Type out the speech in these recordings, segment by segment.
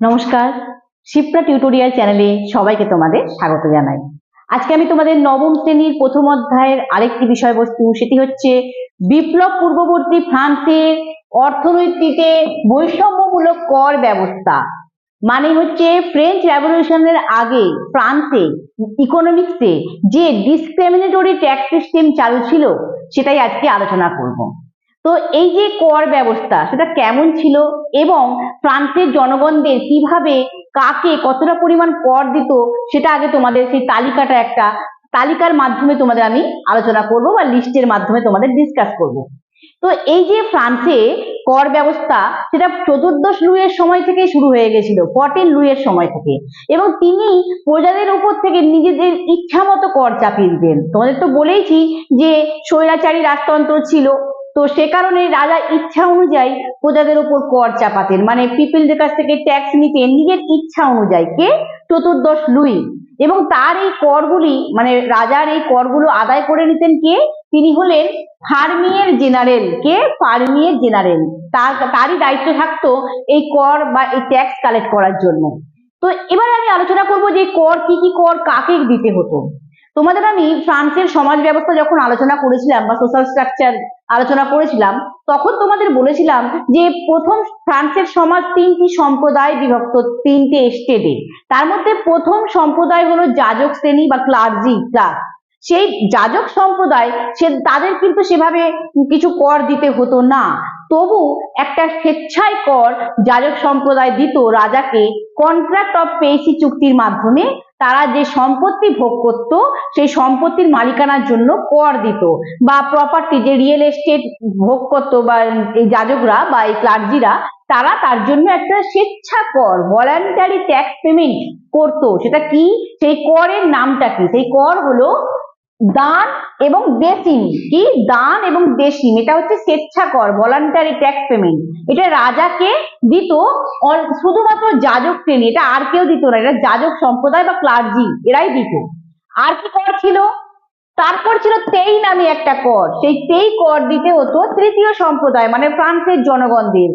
নমস্কার, শিপ্রা টিউটোরিয়াল চ্যানেলে সবাইকে তোমাদের স্বাগত জানাই। আজকে আমি তোমাদের নবম শ্রেণীর প্রথম অধ্যায়ের আরেকটি বিষয়বস্তু, সেটি হচ্ছে বিপ্লব পূর্ববর্তী ফ্রান্সের অর্থনীতিতে বৈষম্যমূলক কর ব্যবস্থা। মানে হচ্ছে ফ্রেঞ্চ রেভলিউশনের আগে ফ্রান্সে ইকোনমিক্সে যে ডিসক্রিমিনেটরি ট্যাক্স সিস্টেম চালু ছিল সেটাই আজকে আলোচনা করব। তো এই যে কর ব্যবস্থা সেটা কেমন ছিল এবং ফ্রান্সের জনগণদের কিভাবে কাকে কতটা পরিমাণ কর দিত সেটা আগে তোমাদের সেই তালিকাটা একটা তালিকার মাধ্যমে তোমাদের আমি আলোচনা করব বা লিস্টের মাধ্যমে তোমাদের ডিসকাস করব। তো এই যে ফ্রান্সে কর ব্যবস্থা সেটা চতুর্দশ লুইয়ের সময় থেকে শুরু হয়ে গেছিল, 14 লুইয়ের সময় থেকে, এবং তিনি প্রজাদের উপর থেকে নিজেদের ইচ্ছা মতো কর চাপিয়ে দিতেন। তোমাদের তো বলেইছি যে স্বৈরাচারী রাজতন্ত্র ছিল, তো সে কারণে রাজা ইচ্ছা অনুযায়ী প্রজাদের উপর কর চাপাতেন, মানে পিপলদের কাছ থেকে ট্যাক্স নিতেন নিজের ইচ্ছা অনুযায়ী। কে? চতুর্দশ লুই। এবং তার এই করগুলি মানে রাজার এই করগুলো আদায় করে নিতেন কে? তিনি হলেন ফার্মিয়ের জেনারেল। কে? ফার্মিয়ের জেনারেল। তারই দায়িত্ব থাকতো এই কর বা এই ট্যাক্স কালেক্ট করার জন্য। তো এবার আমি আলোচনা করবো যে কর কি কি কর কাকে দিতে হতো। তোমাদের আমি ফ্রান্সের সমাজ ব্যবস্থা যখন আলোচনা করেছিলাম বা সোশ্যাল স্ট্রাকচার আলোচনা করেছিলাম, তখন তোমাদের বলেছিলাম যে প্রথম ফ্রান্সের সমাজ তিনটি সম্প্রদায় বিভক্ত, তিনটে স্টেটে। তার মধ্যে প্রথম সম্প্রদায় হলো যাজক শ্রেণী বা ক্লার্জি ক্লাস। সেই যাজক সম্প্রদায় তাদের কিন্তু সেভাবে কিছু কর দিতে হতো না, তবু একটা স্বেচ্ছায় কর যাজক সম্প্রদায় দিত রাজাকে কন্ট্রাক্ট অফ পেইসি চুক্তির মাধ্যমে। তারা যে সম্পত্তি ভোগ করত সেই সম্পত্তির মালিকানার জন্য কর দিত, বা প্রপার্টি যে রিয়েল এস্টেট ভোগ করত বা এই যাজকরা বা এই ক্লার্জিরা, তারা তার জন্য একটা স্বেচ্ছা কর ভলান্টারি ট্যাক্স পেমেন্ট করতো। সেটা কি? সেই করের নামটা কি? সেই কর হলো দান এবং দেশিম। কি? দান এবং দেশিম। এটা হচ্ছে স্বেচ্ছা কর ভলান্টারি ট্যাক্স পেমেন্ট। এটা রাজাকে দিত শুধুমাত্র যাজক শ্রেণী, এটা আর কেউ দিত না, এটা যাজক সম্প্রদায় বা ক্লার্জি এরাই দিত। আর কি কর ছিল? তারপর ছিল তেই নামে একটা কর। সেই তেই কর দিতে হতো তৃতীয় সম্প্রদায় মানে ফ্রান্সের জনগণদের।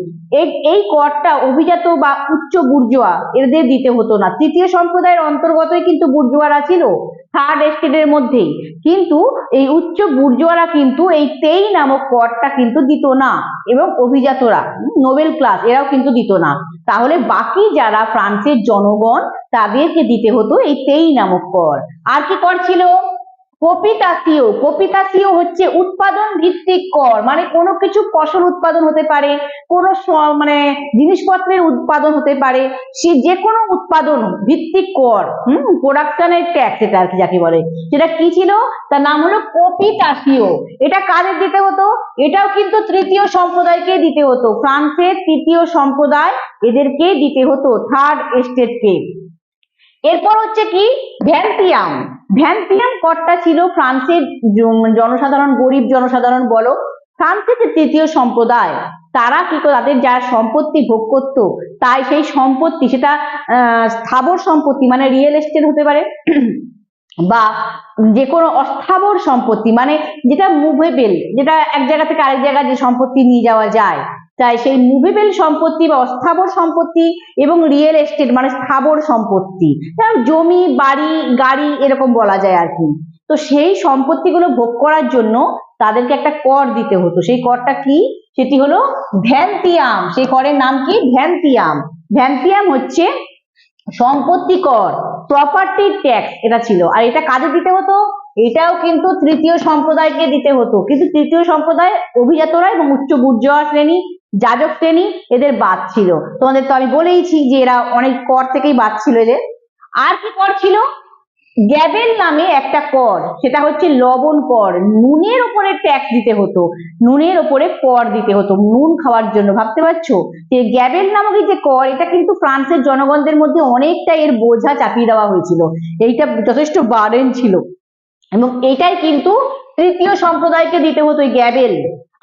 এই করটা অভিজাত বা উচ্চ বুর্জোয়া এদের দিতে হতো না। তৃতীয় সম্প্রদায়ের অন্তর্গতই কিন্তু বুর্জোয়ারা ছিল, থার্ড এস্টেটের মধ্যেই, কিন্তু এই উচ্চ বুর্জোয়ারা কিন্তু এই তেই নামক করটা কিন্তু দিত না, এবং অভিজাতরা নোবেল ক্লাস এরাও কিন্তু দিত না। তাহলে বাকি যারা ফ্রান্সের জনগণ তাদেরকে দিতে হতো এই তেই নামক কর। আর কি কর ছিল? কপিতাসীয়। কপিতাসীয় হচ্ছে উৎপাদন ভিত্তিক কর, মানে কোনো কিছু ফসল উৎপাদন হতে পারে, কোনো মানে জিনিসপত্রের উৎপাদন হতে পারে, সে যে কোনো উৎপাদন ভিত্তিক কর, প্রোডাকশনের ট্যাক্স এটা আর কি যাকে বলে, সেটা কি ছিল? তার নাম হলো কপিতাসীয়। এটা কাদের দিতে হতো? এটাও কিন্তু তৃতীয় সম্প্রদায়কে দিতে হতো, ফ্রান্সের তৃতীয় সম্প্রদায় এদেরকে দিতে হতো, থার্ড এস্টেটকে। এরপর হচ্ছে কি? ভ্যান্তিয়াম। ভ্যান্তিয়াম করটা ছিল ফ্রান্সের জনসাধারণ, গরিব জনসাধারণ বলো, ফ্রান্সের যে তৃতীয় সম্প্রদায় তারা কি করে তাদের যারা সম্পত্তি ভোগ করত, তাই সেই সম্পত্তি সেটা স্থাবর সম্পত্তি মানে রিয়েল এস্টেট হতে পারে, বা যে কোনো অস্থাবর সম্পত্তি মানে যেটা মুভেবল, যেটা এক জায়গা থেকে আরেক জায়গায় যে সম্পত্তি নিয়ে যাওয়া যায়, তাই সেই মুভেবল সম্পত্তি বা অস্থাবর সম্পত্তি এবং রিয়েল এস্টেট মানে স্থাবর সম্পত্তি, জমি বাড়ি গাড়ি এরকম বলা যায় আর কি। তো সেই সম্পত্তিগুলো ভোগ করার জন্য তাদেরকে একটা কর দিতে হতো। সেই করটা কি? সেটি হলো ভ্যান্তিয়াম। সেই করের নাম কি? ভ্যান্তিয়াম। ভ্যান্তিয়াম হচ্ছে সম্পত্তি কর, প্রপার্টি ট্যাক্স এটা ছিল। আর এটা কাদের দিতে হতো? এটাও কিন্তু তৃতীয় সম্প্রদায়কে দিতে হতো, কিন্তু তৃতীয় সম্প্রদায় অভিজাতরা এবং উচ্চ বুর্জোয়া শ্রেণী যাজক শ্রেণী এদের বাদ ছিল। তোমাদের তো আমি বলেইছি যে এরা অনেক কর থেকেই বাদ ছিল এদের। আর কি কর ছিল? গ্যাবেল নামে একটা কর, সেটা হচ্ছে লবণ কর। নুনের উপরে ট্যাক্স দিতে হতো, নুনের উপরে কর দিতে হতো নুন খাওয়ার জন্য। ভাবতে পারছো যে গ্যাবেল নামক যে কর, এটা কিন্তু ফ্রান্সের জনগণদের মধ্যে অনেকটা এর বোঝা চাপিয়ে দেওয়া হয়েছিল, এইটা যথেষ্ট বার্ডেন ছিল, এবং এটাই কিন্তু তৃতীয় সম্প্রদায়কে দিতে হতো এই গ্যাবেল।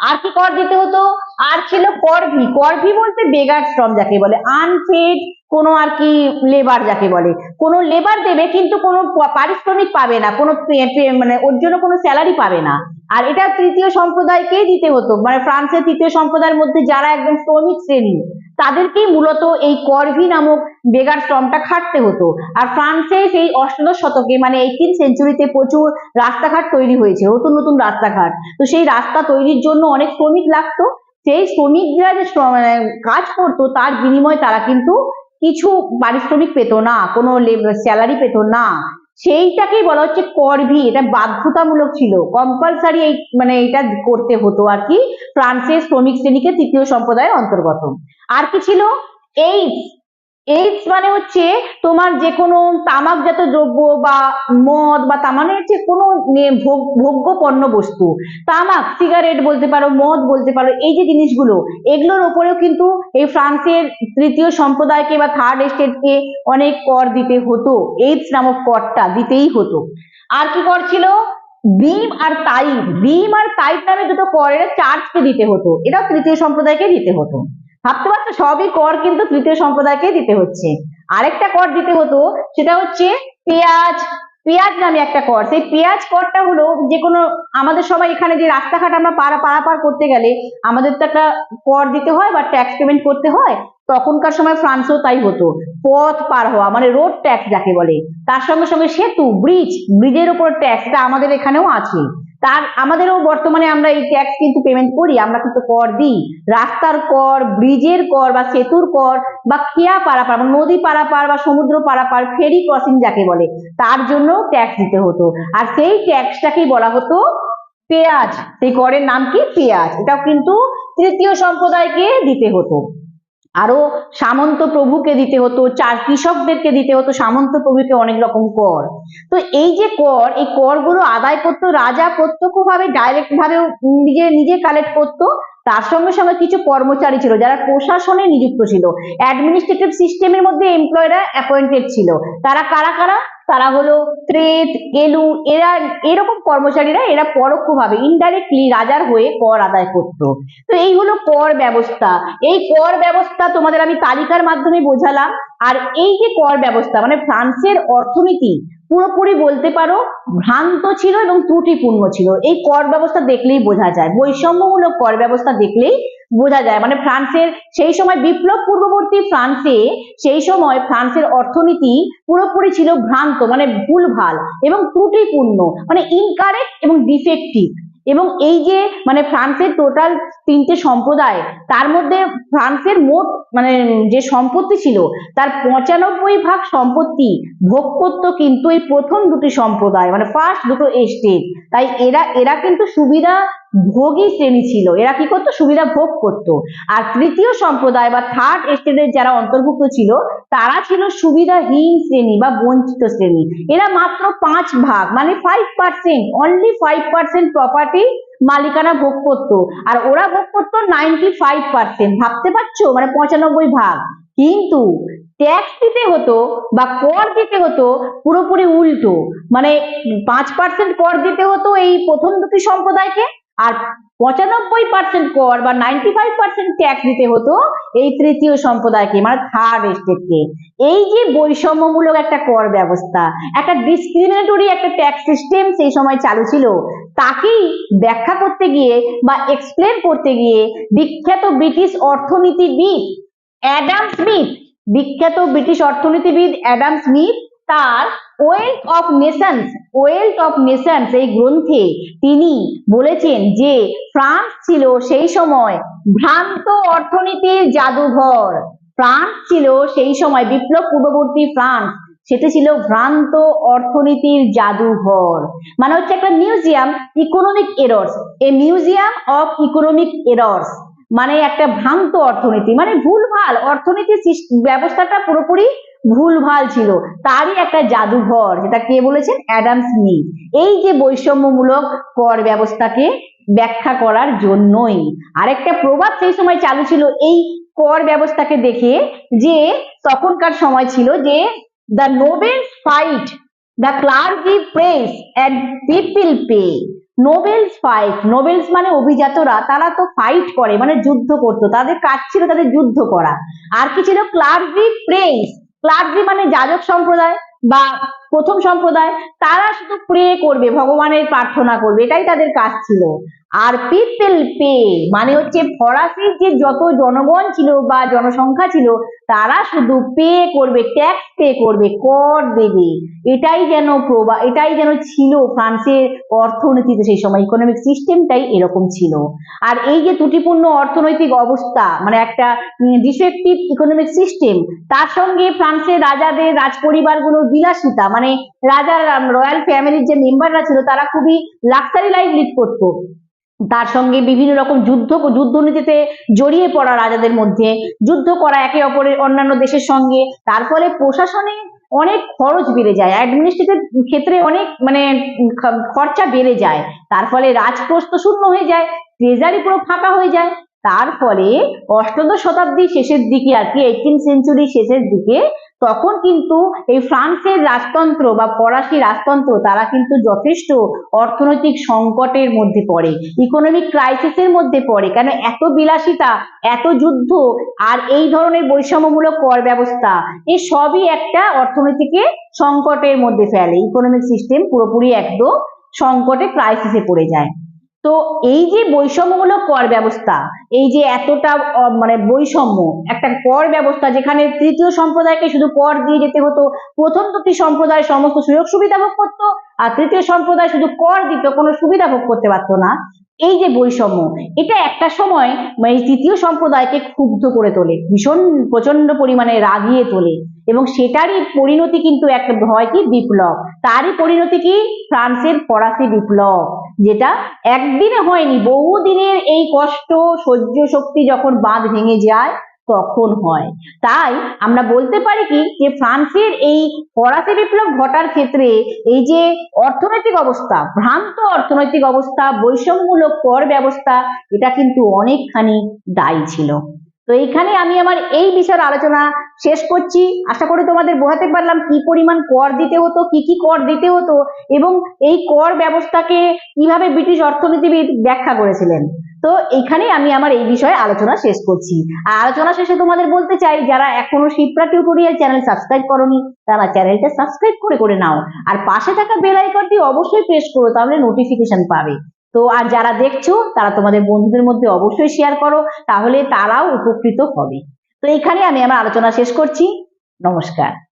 আর কি কর দিতে হতো? আর ছিল করভি। করভি বলতে বেগার শ্রম যাকে বলে, আনপেড কোনো আর কি লেবার যাকে বলে। কোনো লেবার দেবে কিন্তু কোনো পারিশ্রমিক পাবে না, কোনো মানে ওর জন্য কোনো স্যালারি পাবে না। আর এটা তৃতীয় সম্প্রদায়কেই দিতে হতো, মানে ফ্রান্সের তৃতীয় সম্প্রদায়ের মধ্যে যারা একদম শ্রমিক শ্রেণী তাদেরকেই মূলত এই করভি নামক বেগার শ্রমটা খাটতে হতো। আর ফ্রান্সে সেই অষ্টাদশ শতকে মানে 18th সেঞ্চুরিতে প্রচুর রাস্তাঘাট তৈরি হয়েছে, নতুন নতুন রাস্তাঘাট। তো সেই রাস্তা তৈরির জন্য অনেক শ্রমিক লাগতো। সেই শ্রমিকরা যে কাজ করতো তার বিনিময়ে তারা কিন্তু কিছু পারিশ্রমিক পেত না, কোনো স্যালারি পেত না। সেইটাকেই বলা হচ্ছে করভি। এটা বাধ্যতামূলক ছিল, কম্পালসারি এই মানে এটা করতে হতো আর কি ফ্রান্সের শ্রমিক শ্রেণীকে তৃতীয় সম্প্রদায়ের অন্তর্গত। আর কি ছিল? এইডস। এইডস মানে হচ্ছে তোমার যে কোনো তামাকজাত দ্রব্য বা মদ বা মানে হচ্ছে কোনো ভোগ্য পণ্য বস্তু, তামাক, সিগারেট বলতে পারো, মদ বলতে পারো, এই যে জিনিসগুলো, এগুলোর উপরেও কিন্তু এই ফ্রান্সের তৃতীয় সম্প্রদায়কে বা থার্ড এস্টেটকে অনেক কর দিতে হতো। এইডস নামক করটা দিতেই হতো। আর কি কর ছিল? বিম আর তাইপ। বিম আর তাইপ নামে দুটো কর, এটা চার্চকে দিতে হতো, এটাও তৃতীয় সম্প্রদায়কে দিতে হতো। ভাবতে পারছো, সবই কর কিন্তু তৃতীয় সম্প্রদায়কে দিতে হচ্ছে। আরেকটা কর দিতে হতো, সেটা হচ্ছে পেঁয়াজ। পেঁয়াজ নামে একটা কর। সেই পেঁয়াজ করটা হলো যে কোনো, আমাদের সবাই এখানে যে রাস্তাঘাট আমরা পারাপার করতে গেলে আমাদের তো একটা কর দিতে হয় বা ট্যাক্স পেমেন্ট করতে হয়। তখনকার সময় ফ্রান্সেও তাই হতো। পথ পার হওয়া মানে রোড ট্যাক্স যাকে বলে, তার সঙ্গে সঙ্গে সেতু, ব্রিজের উপর ট্যাক্স, এটা আমাদের এখানেও আছে। তার আমাদেরও বর্তমানে আমরা এই ট্যাক্স কিন্তু পেমেন্ট করি, আমরা কিন্তু কর দিই। রাস্তার কর, ব্রিজের কর বা সেতুর কর বা খেয়া পারাপার, নদী পারাপার বা সমুদ্র পারাপার, ফেরি ক্রসিং যাকে বলে, তার জন্য ট্যাক্স দিতে হতো। আর সেই ট্যাক্সটাকেই বলা হতো পেঁয়াজ। সেই করের নাম কি? পেঁয়াজ। এটাও কিন্তু তৃতীয় সম্প্রদায়কে দিতে হতো। আরো সামন্ত প্রভুকে দিতে হতো, কৃষকদেরকে দিতে হতো, সামন্ত প্রভুকে অনেক রকম কর। তো এই যে কর, এই করগুলো আদায় করতো রাজা প্রত্যক্ষভাবে, ডাইরেক্ট ভাবে নিজে নিজে কালেক্ট করতো। তার সঙ্গে সঙ্গে কিছু কর্মচারী ছিল যারা প্রশাসনে নিযুক্ত ছিল, অ্যাডমিনিস্ট্রেটিভ সিস্টেমের মধ্যে এমপ্লয়িরা অ্যাপয়েন্টেড ছিল। তারা কারা কারা? তারা হলো ত্রেত, গেলু, এরা এরকম কর্মচারীরা, এরা পরোক্ষভাবে ইনডাইরেক্টলি রাজার হয়ে কর আদায় করত। তো এই হলো কর ব্যবস্থা। এই কর ব্যবস্থা তোমাদের আমি তালিকার মাধ্যমে বোঝালাম। আর এই যে কর ব্যবস্থা মানে ফ্রান্সের অর্থনীতি পুরোপুরি বলতে পারো ভ্রান্ত ছিল এবং ত্রুটিপূর্ণ ছিল। এই কর ব্যবস্থা দেখলেই বোঝা যায়, বৈষম্যমূলক কর ব্যবস্থা দেখলেই বোঝা যায়। মানে ফ্রান্সের সেই সময় বিপ্লব পূর্ববর্তী ফ্রান্সে, সেই সময় ফ্রান্সের অর্থনীতি পুরোপুরি ছিল ভ্রান্ত মানে ভুলভাল এবং ত্রুটিপূর্ণ, মানে ইনকারেক্ট এবং ডিফেক্টিভ। এবং এই যে মানে ফ্রান্সের টোটাল 3টে সম্প্রদায়, তার মধ্যে ফ্রান্সের মোট মানে যে সম্পত্তি ছিল তার 95% সম্পত্তি ভোগ করত কিন্তু এই প্রথম দুটি সম্প্রদায়, মানে ফার্স্ট দুটো এস্টেট। তাই এরা কিন্তু সুবিধা ভোগী শ্রেণী ছিল, এরা কি করতো? সুবিধা ভোগ করতো। আর তৃতীয় সম্প্রদায় বা থার্ড এস্টেটের যারা অন্তর্ভুক্ত ছিল তারা ছিল সুবিধাহীন শ্রেণী বা বঞ্চিত শ্রেণী। এরা মাত্র 5% মানে 5%, অনলি 5% প্রপার্টি মালিকানা ভোগ করতো, আর ওরা ভোগ করতো 95%। ভাবতে পারছো, মানে 95%। কিন্তু ট্যাক্স দিতে হতো বা কর দিতে হতো পুরোপুরি উল্টো, মানে 5% কর দিতে হতো এই প্রথম দুটি সম্প্রদায়কে, আর 95% কর বা 95% ট্যাক্স দিতে হতো এই তৃতীয় সম্প্রদায়কে মানে থার্ড এস্টেটকে। এই যে বৈষম্যমূলক একটা কর ব্যবস্থা, একটা ডিসক্রিমিনেটরি একটা ট্যাক্স সিস্টেম সেই সময় চালু ছিল, তাকেই ব্যাখ্যা করতে গিয়ে বা এক্সপ্লেন করতে গিয়ে বিখ্যাত ব্রিটিশ অর্থনীতিবিদ অ্যাডাম স্মিথ, বিখ্যাত ব্রিটিশ অর্থনীতিবিদ অ্যাডাম স্মিথ তার ওয়েলথ অফ নেশনস এই গ্রন্থে তিনি বলেছেন যে ফ্রান্স ছিল সেই সময় ভ্রান্ত অর্থনীতির জাদুঘর। ফ্রান্স ছিল সেই সময় বিপ্লব পূর্ববর্তী ফ্রান্স, সেটা ছিল ভ্রান্ত অর্থনীতির জাদুঘর। মানে হচ্ছে একটা museum economic errors, A museum of economic errors, মানে একটা ভ্রান্ত অর্থনীতি মানে ভুলভাল অর্থনীতি ব্যবস্থাটা পুরোপুরি ভুলভাল ছিল, তারই একটা জাদুঘর, যেটা কে বলেছেন? Adam Smith. এই যে বৈষম্যমূলক কর ব্যবস্থাকে ব্যাখ্যা করার জন্যই। আরেকটা প্রবাদ সেই সময় চালু ছিল এই কর ব্যবস্থাকে দেখে, যে তখনকার সময় ছিল যে the novels fight, the clergy press and people pay. Novels fight, novels মানে অভিজাতরা, তারা তো ফাইট করে মানে যুদ্ধ করতো, তাদের কাজ ছিল তাদের যুদ্ধ করা। আর কি ছিল? ক্লার্জি প্রেস, ক্লার্জি মানে যাজক সম্প্রদায় বা প্রথম সম্প্রদায়, তারা শুধু প্রে করবে, ভগবানের প্রার্থনা করবে, এটাই তাদের কাজ ছিল। আর পিপল পে মানে হচ্ছে ফরাসির যে যত জনগণ ছিল বা জনসংখ্যা ছিল তারা শুধু পে করবে, ট্যাক্স পে করবে, কর দেবে। এটাই যেন ছিল ফ্রান্সের অর্থনীতিতে সেই সময় ইকোনমিক সিস্টেমটাই এরকম ছিল। আর এই যে ত্রুটিপূর্ণ অর্থনৈতিক অবস্থা মানে একটা ডিফেক্টিভ ইকোনমিক সিস্টেম, তার সঙ্গে ফ্রান্সের রাজাদের রাজ পরিবারগুলোর বিলাসিতা মানে রাজার রয়্যাল ফ্যামিলির যে মেম্বাররা ছিল তারা খুবই লাক্সারি লাইফ লিড করতো। তার সঙ্গে বিভিন্ন রকম যুদ্ধনীতিতে জড়িয়ে পড়া রাজাদের মধ্যে, যুদ্ধ করা একে অপরের অন্যান্য দেশের সঙ্গে, তার ফলে প্রশাসনে অনেক খরচ বেড়ে যায়, অ্যাডমিনিস্ট্রেটিভ ক্ষেত্রে অনেক মানে খরচা বেড়ে যায়, তার ফলে রাজপ্রস্থ শূন্য হয়ে যায়, ট্রেজারি পুরো ফাঁকা হয়ে যায়। তার ফলে অষ্টাদশ শতাব্দীর শেষের দিকে আর কি 18th সেঞ্চুরি শেষের দিকে তখন কিন্তু এই ফ্রান্সের রাজতন্ত্র বা ফরাসি রাজতন্ত্র তারা কিন্তু যথেষ্ট অর্থনৈতিক সংকটের মধ্যে পড়ে, ইকোনমিক ক্রাইসিসের মধ্যে পড়ে। কেন এত বিলাসিতা, এত যুদ্ধ আর এই ধরনের বৈষম্যমূলক কর ব্যবস্থা, এই সবই একটা অর্থনীতিকে সংকটের মধ্যে ফেলে, ইকোনমিক সিস্টেম পুরোপুরি একদম সংকটে ক্রাইসিসে পড়ে যায়। তো এই যে বৈষম্যমূলক কর ব্যবস্থা, এই যে এতটা মানে বৈষম্য, একটা কর ব্যবস্থা যেখানে তৃতীয় সম্প্রদায়কে শুধু কর দিয়ে যেতে হতো, প্রথম দুটি সম্প্রদায় সমস্ত সুযোগ সুবিধা ভোগ করতো আর তৃতীয় সম্প্রদায় শুধু কর দিত, কোনো সুবিধা ভোগ করতে পারতো না। এই যে বৈষম্য, এটা একটা সময় মানে তৃতীয় সম্প্রদায়কে ক্ষুব্ধ করে তোলে, ভীষণ প্রচন্ড পরিমাণে রাগিয়ে তোলে, এবং সেটারই পরিণতি কিন্তু একটা হয় কি বিপ্লব। তারই পরিণতি কি ফ্রান্সের ফরাসি বিপ্লব, যেটা একদিনে হয়নি, বহুদিনের এই কষ্ট সহ্য শক্তি যখন বাঁধ ভেঙে যায় তখন হয়। তাই আমরা বলতে পারি কি যে ফ্রান্সের এই ফরাসি বিপ্লব ঘটার ক্ষেত্রে এই যে অর্থনৈতিক অবস্থা, ভ্রান্ত অর্থনৈতিক অবস্থা, বৈষম্যমূলক কর ব্যবস্থা, এটা কিন্তু অনেকখানি দায়ী ছিল। তো এইখানে আমি আমার এই বিষয়ের আলোচনা শেষ করছি। আশা করি তোমাদের বোঝাতে পারলাম কি পরিমাণ কর দিতে হতো, কি কি কর দিতে হতো, এবং এই কর ব্যবস্থাকে কিভাবে ব্রিটিশ অর্থনীতিবিদ ব্যাখ্যা করেছিলেন। তো এখানেই আমি আমার এই বিষয়ে আলোচনা শেষ করছি। আর আলোচনা শেষে তোমাদের বলতে চাই, যারা এখনো শিপ্রা টিউটোরিয়াল চ্যানেল সাবস্ক্রাইব করোনি তারা চ্যানেলটা সাবস্ক্রাইব করে নাও, আর পাশে থাকা বেল আইকনটি অবশ্যই প্রেস করো, তাহলে নোটিফিকেশন পাবে। তো আর যারা দেখছো তারা তোমাদের বন্ধুদের মধ্যে অবশ্যই শেয়ার করো, তাহলে তারাও উপকৃত হবে। তো এখানে আমি আমার আলোচনা শেষ করছি। নমস্কার।